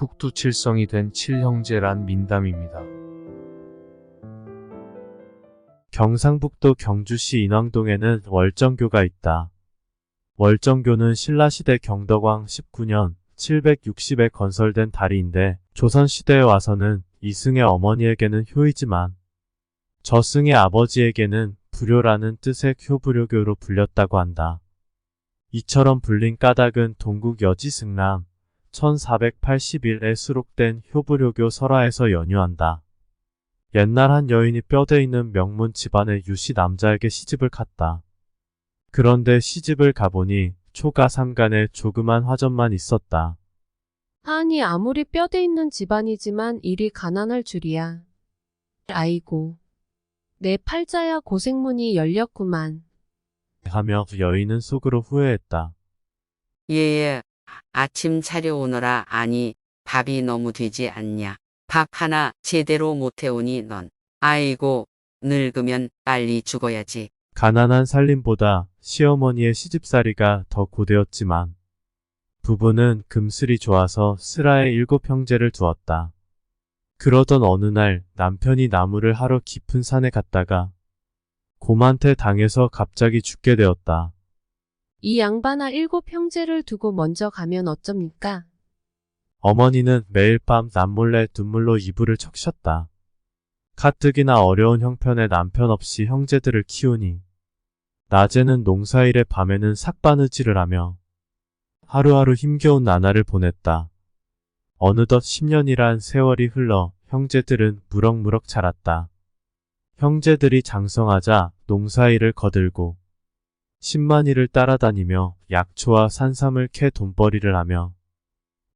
북두칠성이 된 칠형제란 민담입니다. 경상북도 경주시 인왕동에는 월정교가 있다. 월정교는 신라시대 경덕왕 19년 760에 건설된 다리인데 조선시대에 와서는 이승의 어머니에게는 효이지만 저승의 아버지에게는 불효라는 뜻의 효불효교로 불렸다고 한다. 이처럼 불린 까닭은 동국 여지승남 1481에 수록된 효불효교 설화에서 연유한다. 옛날 한 여인이 뼈대 있는 명문 집안의 유씨 남자에게 시집을 갔다. 그런데 시집을 가보니 초가 삼간에 조그만 화전만 있었다. 아니 아무리 뼈대 있는 집안이지만 이리 가난할 줄이야. 아이고, 내 팔자야 고생문이 열렸구만. 하며 여인은 속으로 후회했다. 얘, 아침 차려오너라. 아니, 밥이 너무 되지 않냐. 밥 하나 제대로 못 해오니 넌. 아이고, 늙으면 빨리 죽어야지. 가난한 살림보다 시어머니의 시집살이가 더 고되었지만 부부는 금슬이 좋아서 슬하에 7형제를 두었다. 그러던 어느 날 남편이 나무를 하러 깊은 산에 갔다가 곰한테 당해서 갑자기 죽게 되었다. 이 양반아 7형제를 두고 먼저 가면 어쩝니까? 어머니는 매일 밤 남몰래 눈물로 이불을 적셨다. 가뜩이나 어려운 형편의 남편 없이 형제들을 키우니 낮에는 농사일에 밤에는 삭바느질을 하며 하루하루 힘겨운 나날을 보냈다. 어느덧 10년이란 세월이 흘러 형제들은 무럭무럭 자랐다. 형제들이 장성하자 농사일을 거들고 10만리를 따라다니며 약초와 산삼을 캐 돈벌이를 하며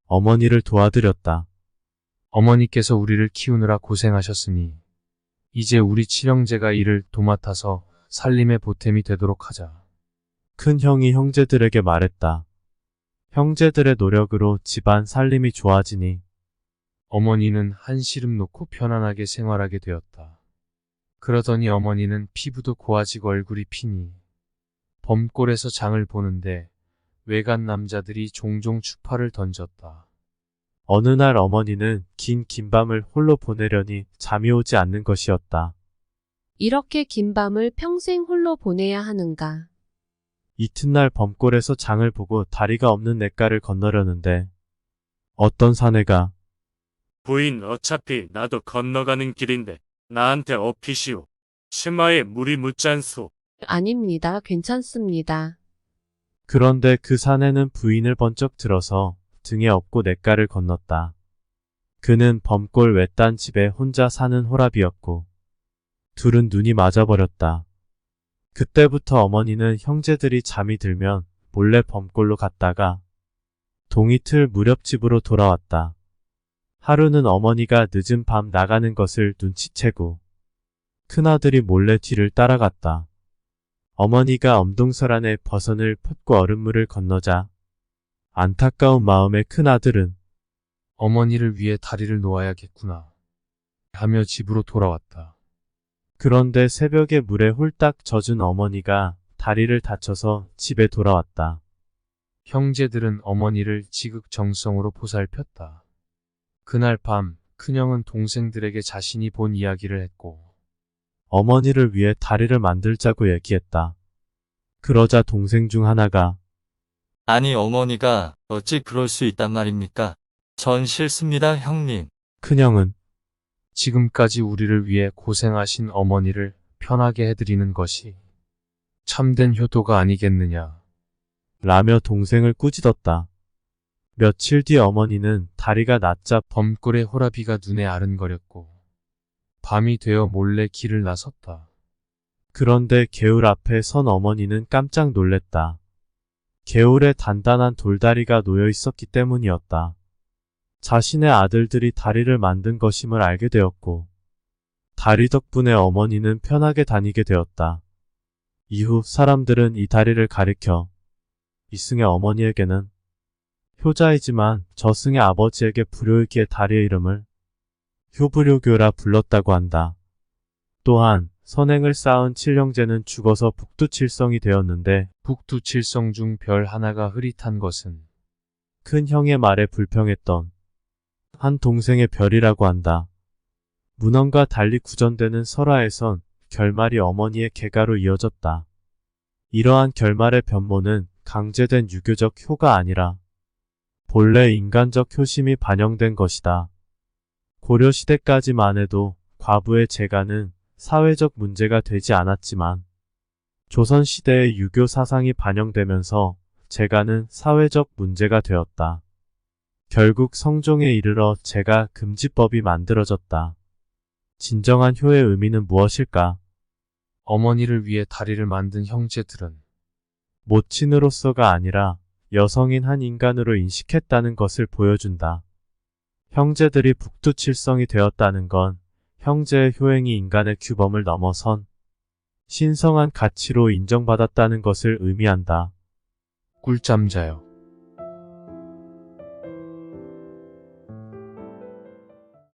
어머니를 도와드렸다. 어머니께서 우리를 키우느라 고생하셨으니 이제 우리 칠형제가 이를 도맡아서 살림의 보탬이 되도록 하자. 큰 형이 형제들에게 말했다. 형제들의 노력으로 집안 살림이 좋아지니 어머니는 한시름 놓고 편안하게 생활하게 되었다. 그러더니 어머니는 피부도 고와지고 얼굴이 피니 범골에서 장을 보는데 외간 남자들이 종종 추파를 던졌다. 어느 날 어머니는 긴 밤을 홀로 보내려니 잠이 오지 않는 것이었다. 이렇게 긴 밤을 평생 홀로 보내야 하는가? 이튿날 범골에서 장을 보고 다리가 없는 냇가를 건너려는데 어떤 사내가 부인 어차피 나도 건너가는 길인데 나한테 업히시오. 치마에 물이 묻잖소. 아닙니다. 괜찮습니다. 그런데 그 사내는 부인을 번쩍 들어서 등에 업고 냇가를 건넜다. 그는 범골 외딴 집에 혼자 사는 호랍이었고 둘은 눈이 맞아버렸다. 그때부터 어머니는 형제들이 잠이 들면 몰래 범골로 갔다가 동이틀 무렵 집으로 돌아왔다. 하루는 어머니가 늦은 밤 나가는 것을 눈치채고 큰아들이 몰래 뒤를 따라갔다. 어머니가 엄동설 안에 버선을 폈고 얼음물을 건너자 안타까운 마음에 큰아들은 어머니를 위해 다리를 놓아야겠구나 하며 집으로 돌아왔다. 그런데 새벽에 물에 홀딱 젖은 어머니가 다리를 다쳐서 집에 돌아왔다. 형제들은 어머니를 지극정성으로 보살폈다. 그날 밤 큰형은 동생들에게 자신이 본 이야기를 했고 어머니를 위해 다리를 만들자고 얘기했다. 그러자 동생 중 하나가 아니 어머니가 어찌 그럴 수 있단 말입니까? 전 싫습니다 형님. 큰형은 지금까지 우리를 위해 고생하신 어머니를 편하게 해드리는 것이 참된 효도가 아니겠느냐. 라며 동생을 꾸짖었다. 며칠 뒤 어머니는 다리가 낫자 범골의 호라비가 눈에 아른거렸고 밤이 되어 몰래 길을 나섰다. 그런데 개울 앞에 선 어머니는 깜짝 놀랬다. 개울에 단단한 돌다리가 놓여 있었기 때문이었다. 자신의 아들들이 다리를 만든 것임을 알게 되었고 다리 덕분에 어머니는 편하게 다니게 되었다. 이후 사람들은 이 다리를 가리켜 이승의 어머니에게는 효자이지만 저승의 아버지에게 불효이기에 다리의 이름을 효불효교라 불렀다고 한다. 또한 선행을 쌓은 칠형제는 죽어서 북두칠성이 되었는데 북두칠성 중 별 하나가 흐릿한 것은 큰 형의 말에 불평했던 한 동생의 별이라고 한다. 문헌과 달리 구전되는 설화에선 결말이 어머니의 계가로 이어졌다. 이러한 결말의 변모는 강제된 유교적 효가 아니라 본래 인간적 효심이 반영된 것이다. 고려시대까지만 해도 과부의 재가는 사회적 문제가 되지 않았지만 조선시대의 유교 사상이 반영되면서 재가는 사회적 문제가 되었다. 결국 성종에 이르러 재가 금지법이 만들어졌다. 진정한 효의 의미는 무엇일까? 어머니를 위해 다리를 만든 형제들은 모친으로서가 아니라 여성인 한 인간으로 인식했다는 것을 보여준다. 형제들이 북두칠성이 되었다는 건 형제의 효행이 인간의 규범을 넘어선 신성한 가치로 인정받았다는 것을 의미한다. 꿀잠 자요.